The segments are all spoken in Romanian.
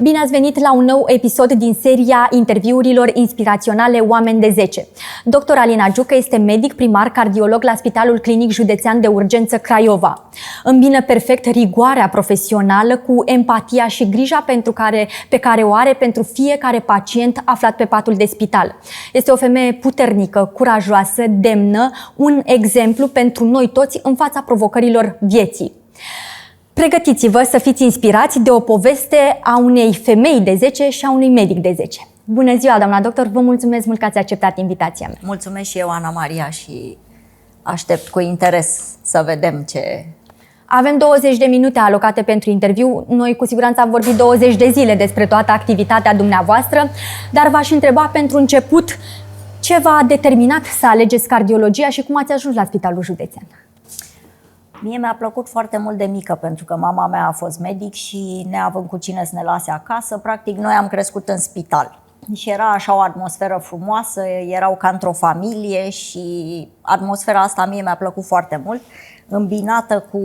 Bine ați venit la un nou episod din seria interviurilor inspiraționale Oameni de 10. Dr. Alina Giucă este medic primar cardiolog la Spitalul Clinic Județean de Urgență Craiova. Îmbină perfect rigoarea profesională cu empatia și grija pe care o are pentru fiecare pacient aflat pe patul de spital. Este o femeie puternică, curajoasă, demnă, un exemplu pentru noi toți în fața provocărilor vieții. Pregătiți-vă să fiți inspirați de o poveste a unei femei de 10 și a unui medic de 10. Bună ziua, doamna doctor, vă mulțumesc mult că ați acceptat invitația mea. Mulțumesc și eu, Ana Maria, și aștept cu interes să vedem ce... Avem 20 de minute alocate pentru interviu. Noi cu siguranță am vorbit 20 de zile despre toată activitatea dumneavoastră, dar v-aș întreba pentru început ce v-a determinat să alegeți cardiologia și cum ați ajuns la Spitalul Județean. Mie mi-a plăcut foarte mult de mică, pentru că mama mea a fost medic și neavând cu cine să ne lase acasă, practic noi am crescut în spital. Și era așa o atmosferă frumoasă, erau ca într-o familie și atmosfera asta mie mi-a plăcut foarte mult, îmbinată cu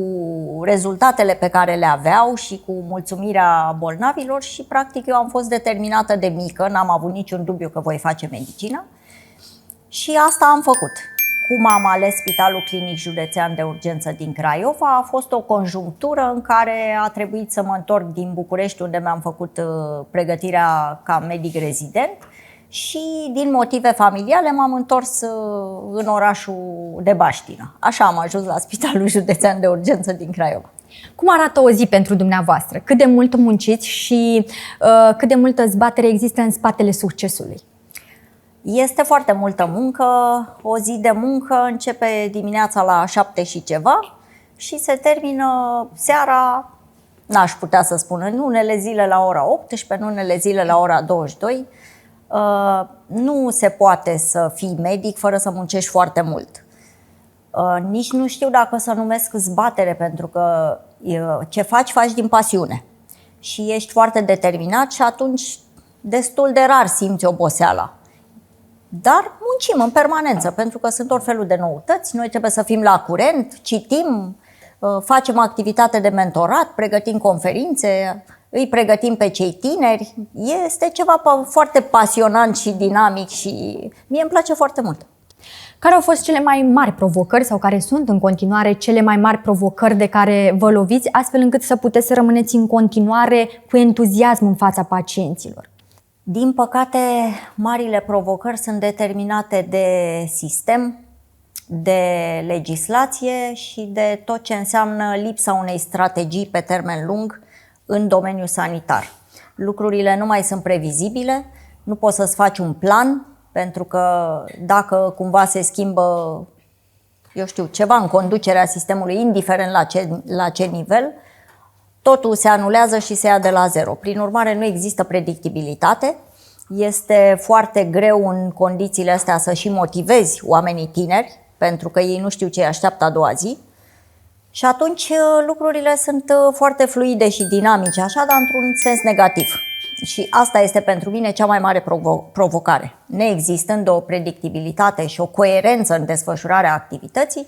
rezultatele pe care le aveau și cu mulțumirea bolnavilor și practic eu am fost determinată de mică, n-am avut niciun dubiu că voi face medicină și asta am făcut. Cum am ales Spitalul Clinic Județean de Urgență din Craiova, a fost o conjunctură în care a trebuit să mă întorc din București, unde mi-am făcut pregătirea ca medic rezident, și din motive familiale m-am întors în orașul de Baștină. Așa am ajuns la Spitalul Județean de Urgență din Craiova. Cum arată o zi pentru dumneavoastră? Cât de mult munciți și cât de multă zbatere există în spatele succesului? Este foarte multă muncă, o zi de muncă începe dimineața la 7 și ceva și se termină seara, n-aș putea să spun, în unele zile la ora 18, în unele zile la ora 22. Nu se poate să fii medic fără să muncești foarte mult. Nici nu știu dacă să numesc zbatere, pentru că ce faci din pasiune și ești foarte determinat și atunci destul de rar simți oboseala. Dar muncim în permanență, pentru că sunt tot felul de noutăți, noi trebuie să fim la curent, citim, facem activitate de mentorat, pregătim conferințe, îi pregătim pe cei tineri. Este ceva foarte pasionant și dinamic și mie îmi place foarte mult. Care au fost cele mai mari provocări sau care sunt în continuare cele mai mari provocări de care vă loviți, astfel încât să puteți să rămâneți în continuare cu entuziasm în fața pacienților? Din păcate, marile provocări sunt determinate de sistem, de legislație și de tot ce înseamnă lipsa unei strategii pe termen lung în domeniul sanitar. Lucrurile nu mai sunt previzibile, nu poți să-ți faci un plan, pentru că dacă cumva se schimbă, eu știu, ceva în conducerea sistemului, indiferent la ce nivel, totul se anulează și se ia de la zero. Prin urmare, nu există predictibilitate. Este foarte greu în condițiile astea să și motivezi oamenii tineri, pentru că ei nu știu ce îi așteaptă a doua zi. Și atunci lucrurile sunt foarte fluide și dinamice, așa, dar într-un sens negativ. Și asta este pentru mine cea mai mare provocare. Neexistând o predictibilitate și o coerență în desfășurarea activității,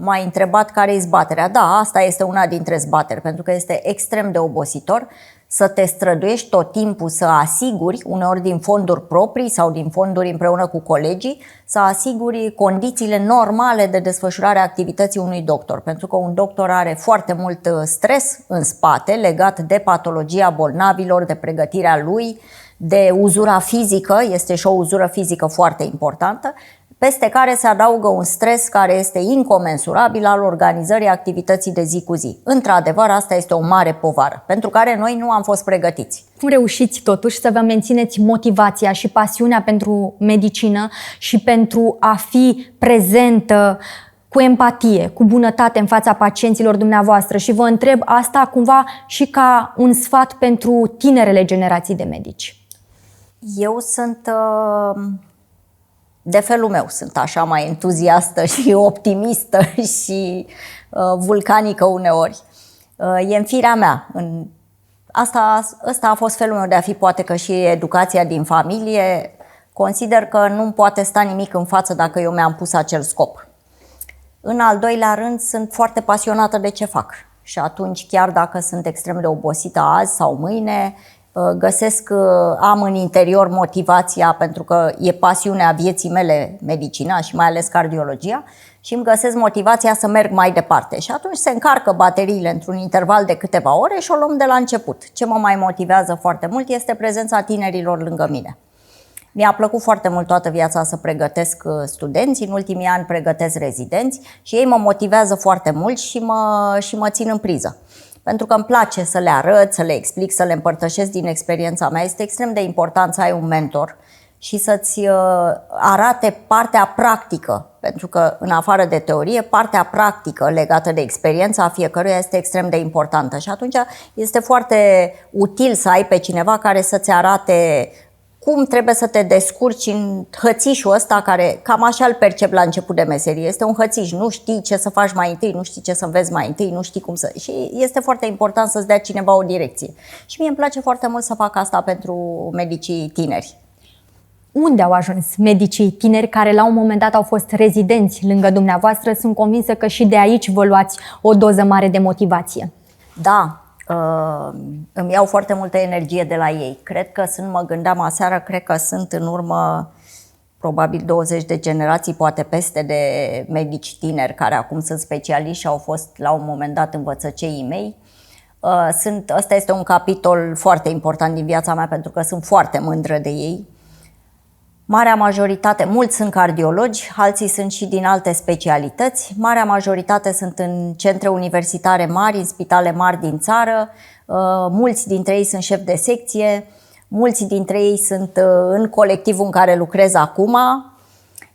m-ai întrebat care e zbaterea. Da, asta este una dintre zbateri, pentru că este extrem de obositor să te străduiești tot timpul să asiguri, uneori din fonduri proprii sau din fonduri împreună cu colegii, să asiguri condițiile normale de desfășurare a activității unui doctor. Pentru că un doctor are foarte mult stres în spate legat de patologia bolnavilor, de pregătirea lui, de uzura fizică, este și o uzură fizică foarte importantă, peste care se adaugă un stres care este incomensurabil al organizării activității de zi cu zi. Într-adevăr, asta este o mare povară, pentru care noi nu am fost pregătiți. Cum reușiți totuși să vă mențineți motivația și pasiunea pentru medicină și pentru a fi prezentă cu empatie, cu bunătate în fața pacienților dumneavoastră? Și vă întreb asta cumva și ca un sfat pentru tinerele generații de medici. Eu sunt... De felul meu sunt așa mai entuziastă și optimistă și vulcanică uneori. E în firea mea. Asta a fost felul meu de a fi, poate că și educația din familie. Consider că nu-mi poate sta nimic în față dacă eu mi-am pus acel scop. În al doilea rând, sunt foarte pasionată de ce fac și atunci chiar dacă sunt extrem de obosită azi sau mâine, am în interior motivația, pentru că e pasiunea vieții mele medicina și mai ales cardiologia, și îmi găsesc motivația să merg mai departe. Și atunci se încarcă bateriile într-un interval de câteva ore și o luăm de la început. Ce mă mai motivează foarte mult este prezența tinerilor lângă mine. Mi-a plăcut foarte mult toată viața să pregătesc studenți, în ultimii ani pregătesc rezidenți și ei mă motivează foarte mult și mă țin în priză. Pentru că îmi place să le arăt, să le explic, să le împărtășesc din experiența mea. Este extrem de important să ai un mentor și să-ți arate partea practică, pentru că în afară de teorie, partea practică legată de experiența fiecăruia este extrem de importantă și atunci este foarte util să ai pe cineva care să-ți arate cum trebuie să te descurci în hățișul ăsta, care cam așa îl percep la început de meserie. Este un hățiș, nu știi ce să faci mai întâi, nu știi ce să înveți mai întâi, nu știi cum să... Și este foarte important să-ți dea cineva o direcție. Și mie îmi place foarte mult să fac asta pentru medicii tineri. Unde au ajuns medicii tineri care la un moment dat au fost rezidenți lângă dumneavoastră? Sunt convinsă că și de aici vă luați o doză mare de motivație. Da, îmi iau foarte multă energie de la ei. Mă gândeam aseară, cred că sunt în urmă probabil 20 de generații, poate peste, de medici tineri care acum sunt specialiști și au fost la un moment dat învățăceii mei. Ăsta este un capitol foarte important din viața mea pentru că sunt foarte mândră de ei. Marea majoritate, mulți sunt cardiologi, alții sunt și din alte specialități. Marea majoritate sunt în centre universitare mari, în spitale mari din țară. Mulți dintre ei sunt șefi de secție, mulți dintre ei sunt în colectivul în care lucrez acum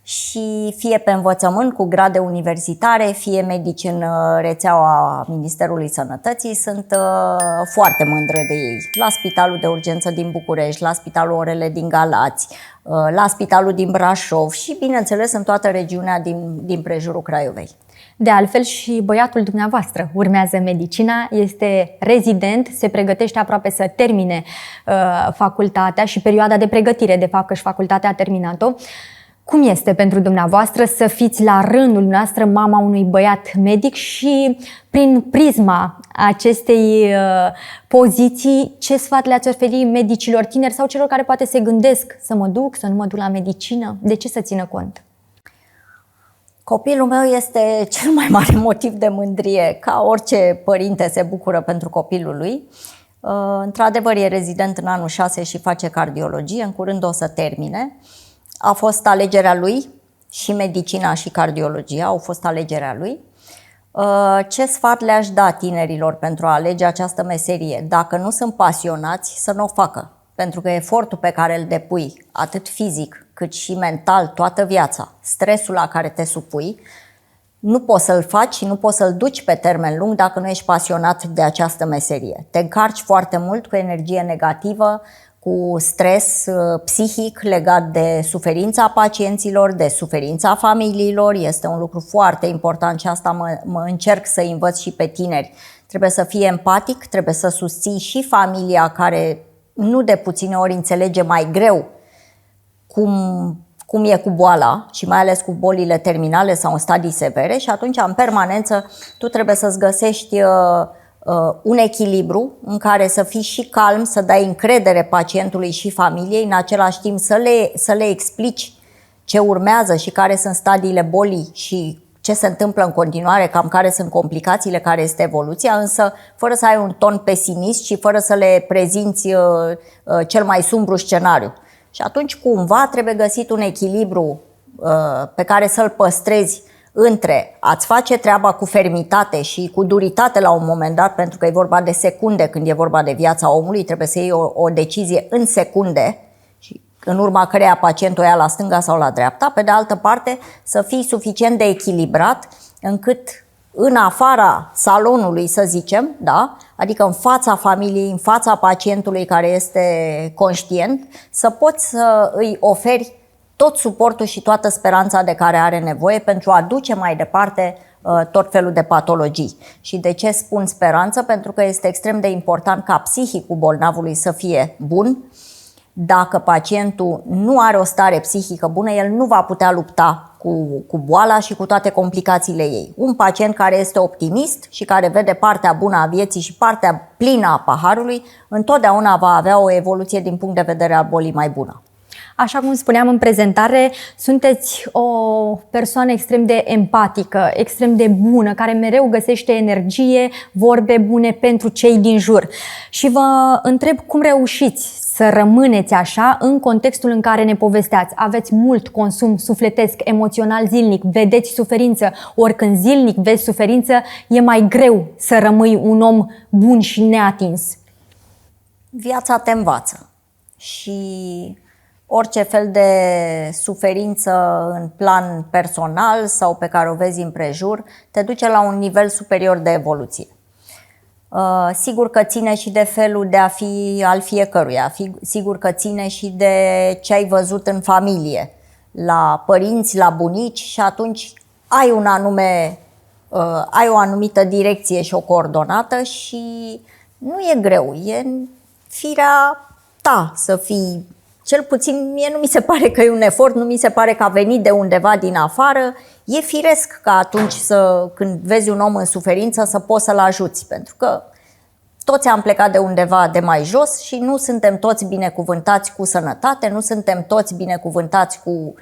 și fie pe învățământ cu grade universitare, fie medici în rețeaua Ministerului Sănătății. Sunt foarte mândră de ei. La Spitalul de Urgență din București, la Spitalul Orele din Galați, la Spitalul din Brașov și, bineînțeles, în toată regiunea din prejurul Craiovei. De altfel, și băiatul dumneavoastră urmează medicina, este rezident, se pregătește aproape să termine facultatea și perioada de pregătire, de fapt, că și facultatea a terminat-o. Cum este pentru dumneavoastră să fiți la rândul noastră mama unui băiat medic și prin prisma acestei poziții, ce sfat le-ați oferi medicilor tineri sau celor care poate se gândesc să mă duc, să nu mă duc la medicină? De ce să țină cont? Copilul meu este cel mai mare motiv de mândrie. Ca orice părinte se bucură pentru copilul lui. Într-adevăr, e rezident în anul 6 și face cardiologie, în curând o să termine. A fost alegerea lui, și medicina și cardiologia au fost alegerea lui. Ce sfat le-aș da tinerilor pentru a alege această meserie? Dacă nu sunt pasionați, să nu o facă. Pentru că efortul pe care îl depui, atât fizic cât și mental, toată viața, stresul la care te supui, nu poți să-l faci și nu poți să-l duci pe termen lung dacă nu ești pasionat de această meserie. Te încarci foarte mult cu energie negativă, cu stres psihic legat de suferința pacienților, de suferința familiilor. Este un lucru foarte important și asta mă încerc să învăț și pe tineri. Trebuie să fii empatic, trebuie să susții și familia care nu de puține ori înțelege mai greu cum e cu boala și mai ales cu bolile terminale sau în stadii severe și atunci în permanență tu trebuie să-ți găsești un echilibru în care să fii și calm, să dai încredere pacientului și familiei, în același timp să le explici ce urmează și care sunt stadiile bolii și ce se întâmplă în continuare, cam care sunt complicațiile, care este evoluția, însă fără să ai un ton pesimist și fără să le prezinți cel mai sumbru scenariu. Și atunci cumva trebuie găsit un echilibru pe care să-l păstrezi între a-ți face treaba cu fermitate și cu duritate la un moment dat, pentru că e vorba de secunde când e vorba de viața omului, trebuie să iei o decizie în secunde și în urma căreia pacientul o ia la stânga sau la dreapta. Pe de altă parte, să fii suficient de echilibrat încât în afara salonului, să zicem, da? Adică în fața familiei, în fața pacientului care este conștient, să poți să îi oferi tot suportul și toată speranța de care are nevoie pentru a duce mai departe tot felul de patologii. Și de ce spun speranță? Pentru că este extrem de important ca psihicul bolnavului să fie bun. Dacă pacientul nu are o stare psihică bună, el nu va putea lupta cu boala și cu toate complicațiile ei. Un pacient care este optimist și care vede partea bună a vieții și partea plină a paharului, întotdeauna va avea o evoluție din punct de vedere al bolii mai bună. Așa cum spuneam în prezentare, sunteți o persoană extrem de empatică, extrem de bună, care mereu găsește energie, vorbe bune pentru cei din jur. Și vă întreb cum reușiți să rămâneți așa în contextul în care ne povesteați. Aveți mult consum sufletesc, emoțional zilnic, vedeți suferință, ori când zilnic vezi suferință, e mai greu să rămâi un om bun și neatins. Viața te învață și orice fel de suferință în plan personal sau pe care o vezi împrejur te duce la un nivel superior de evoluție. Sigur că ține și de felul de a fi al fiecăruia, sigur că ține și de ce ai văzut în familie, la părinți, la bunici și atunci ai o anumită direcție și o coordonată și nu e greu, e firea ta să fii. Cel puțin mie nu mi se pare că e un efort, nu mi se pare că a venit de undeva din afară. E firesc ca atunci când vezi un om în suferință să poți să-l ajuți, pentru că toți am plecat de undeva de mai jos și nu suntem toți binecuvântați cu sănătate, nu suntem toți binecuvântați cu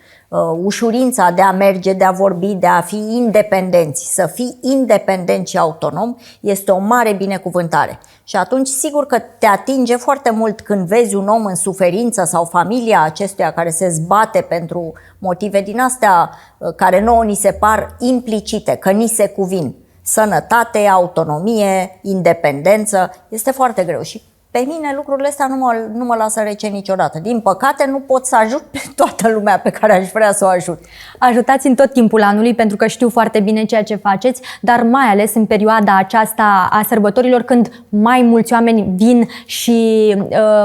ușurința de a merge, de a vorbi, de a fi independenți. Să fii independent și autonom este o mare binecuvântare. Și atunci sigur că te atinge foarte mult când vezi un om în suferință sau familia acestuia care se zbate pentru motive din astea care nouă ni se par implicite, că ni se cuvin. Sănătate, autonomie, independență, este foarte greu și pe mine lucrurile astea nu mă lasă rece niciodată. Din păcate nu pot să ajut pe toată lumea pe care aș vrea să o ajut. Ajutați în tot timpul anului pentru că știu foarte bine ceea ce faceți, dar mai ales în perioada aceasta a sărbătorilor când mai mulți oameni vin și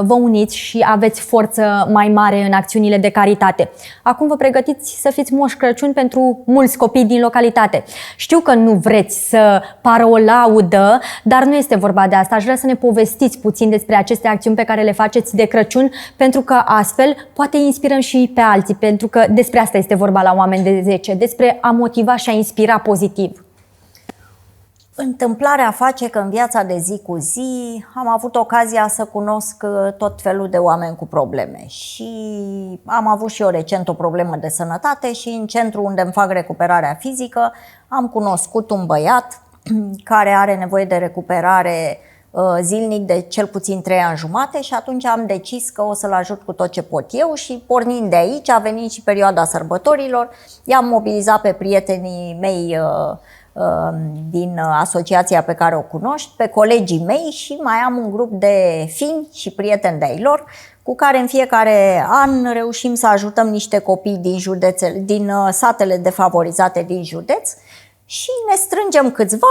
vă uniți și aveți forță mai mare în acțiunile de caritate. Acum vă pregătiți să fiți Moș Crăciun pentru mulți copii din localitate. Știu că nu vreți să pară o laudă, dar nu este vorba de asta. Aș vrea să ne povestiți puțin despre aceste acțiuni pe care le faceți de Crăciun, pentru că astfel poate inspirăm și pe alții, pentru că despre asta este vorba la Oameni de 10, despre a motiva și a inspira pozitiv. Întâmplarea face că în viața de zi cu zi am avut ocazia să cunosc tot felul de oameni cu probleme și am avut și eu recent o problemă de sănătate și în centru unde îmi fac recuperarea fizică am cunoscut un băiat care are nevoie de recuperare zilnic de cel puțin 3 ani jumate și atunci am decis că o să-l ajut cu tot ce pot eu și pornind de aici a venit și perioada sărbătorilor. I-am mobilizat pe prietenii mei din asociația pe care o cunoști, pe colegii mei și mai am un grup de fini și prieteni de-ai lor cu care în fiecare an reușim să ajutăm niște copii din satele defavorizate din județ și ne strângem câțiva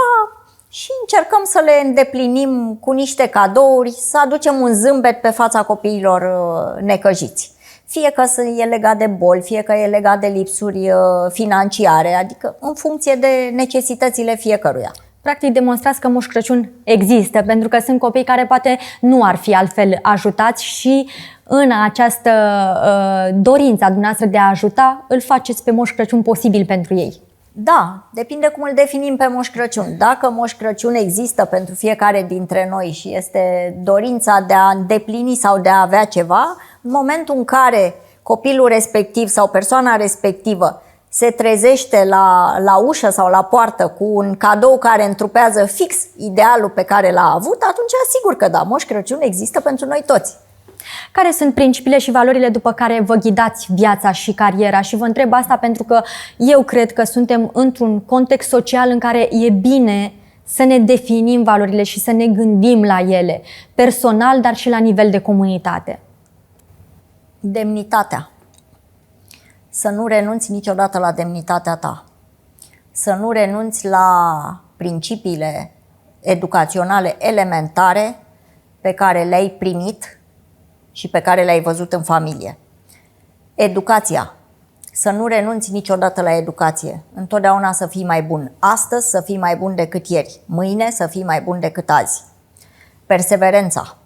și încercăm să le îndeplinim cu niște cadouri, să aducem un zâmbet pe fața copiilor necăjiți. Fie că e legat de boli, fie că e legat de lipsuri financiare, adică în funcție de necesitățile fiecăruia. Practic demonstrați că Moș Crăciun există, pentru că sunt copii care poate nu ar fi altfel ajutați și în această dorință a dumneavoastră de a ajuta, îl faceți pe Moș Crăciun posibil pentru ei. Da, depinde cum îl definim pe Moș Crăciun. Dacă Moș Crăciun există pentru fiecare dintre noi și este dorința de a îndeplini sau de a avea ceva, în momentul în care copilul respectiv sau persoana respectivă se trezește la ușă sau la poartă cu un cadou care întrupează fix idealul pe care l-a avut, atunci sigur că da, Moș Crăciun există pentru noi toți. Care sunt principiile și valorile după care vă ghidați viața și cariera? Și vă întreb asta pentru că eu cred că suntem într-un context social în care e bine să ne definim valorile și să ne gândim la ele, personal, dar și la nivel de comunitate. Demnitatea. Să nu renunți niciodată la demnitatea ta. Să nu renunți la principiile educaționale elementare pe care le-ai primit și pe care le-ai văzut în familie. Educația. Să nu renunți niciodată la educație. Întotdeauna să fii mai bun. Astăzi să fii mai bun decât ieri. Mâine să fii mai bun decât azi. Perseverența.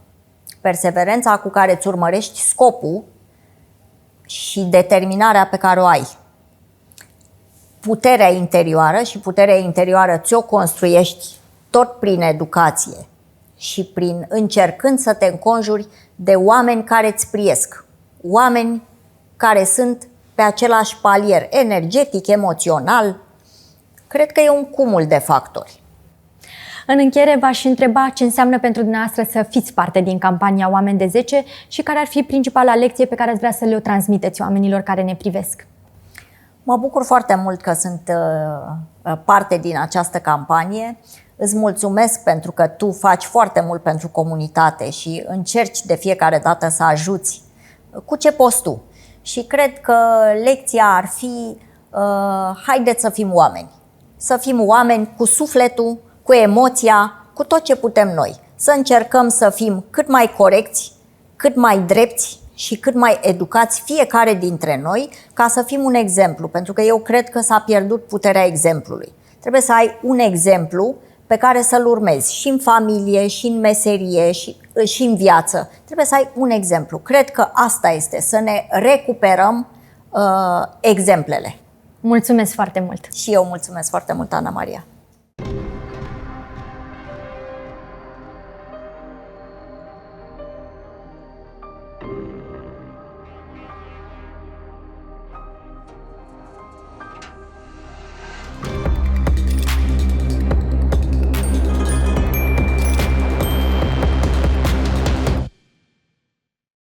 Perseverența cu care îți urmărești scopul și determinarea pe care o ai. puterea interioară și puterea interioară ți-o construiești tot prin educație și încercând să te înconjuri de oameni care îți priesc, oameni care sunt pe același palier energetic, emoțional. Cred că e un cumul de factori. În încheiere v-aș întreba ce înseamnă pentru dumneavoastră să fiți parte din campania Oameni de 10 și care ar fi principala lecție pe care ați vrea să le transmiteți oamenilor care ne privesc. Mă bucur foarte mult că sunt parte din această campanie. Îți mulțumesc pentru că tu faci foarte mult pentru comunitate și încerci de fiecare dată să ajuți cu ce poți tu. Și cred că lecția ar fi, haideți să fim oameni. Să fim oameni cu sufletul, cu emoția, cu tot ce putem noi. Să încercăm să fim cât mai corecți, cât mai drepți și cât mai educați fiecare dintre noi, ca să fim un exemplu. Pentru că eu cred că s-a pierdut puterea exemplului. Trebuie să ai un exemplu pe care să-l urmezi și în familie, și în meserie, și în viață. Trebuie să ai un exemplu. Cred că asta este, să ne recuperăm exemplele. Mulțumesc foarte mult! Și eu mulțumesc foarte mult, Ana Maria!